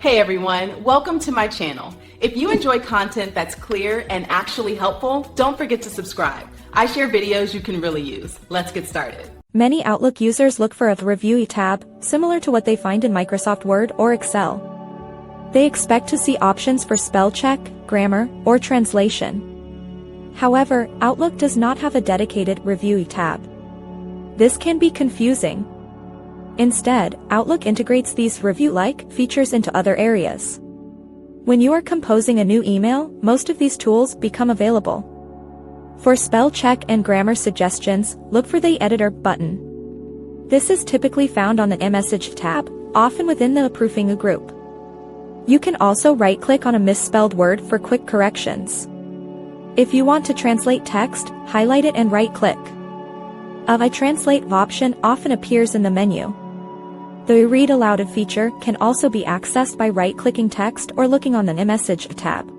Hey everyone, welcome to my channel. If you enjoy content that's clear and actually helpful, don't forget to subscribe. I share videos you can really use. Let's get started. Many Outlook users look for a Review tab, similar to what they find in Microsoft Word or Excel. They expect to see options for spell check, grammar, or translation. However, Outlook does not have a dedicated Review tab. This can be confusing. Instead, Outlook integrates these review-like features into other areas. When you are composing a new email, most of these tools become available. For spell check and grammar suggestions, look for the Editor button. This is typically found on the iMessage tab, often within the Proofing group. You can also right-click on a misspelled word for quick corrections. If you want to translate text, highlight it and right-click. A Translate option often appears in the menu. The Read Aloud feature can also be accessed by right-clicking text or looking on the iMessage tab.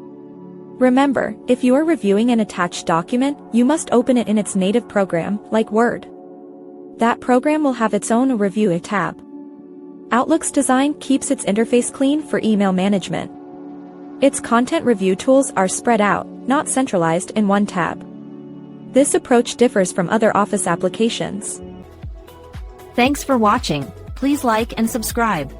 Remember, if you are reviewing an attached document, you must open it in its native program, like Word. That program will have its own Review tab. Outlook's design keeps its interface clean for email management. Its content review tools are spread out, not centralized in one tab. This approach differs from other Office applications. Thanks for watching. Please like and subscribe.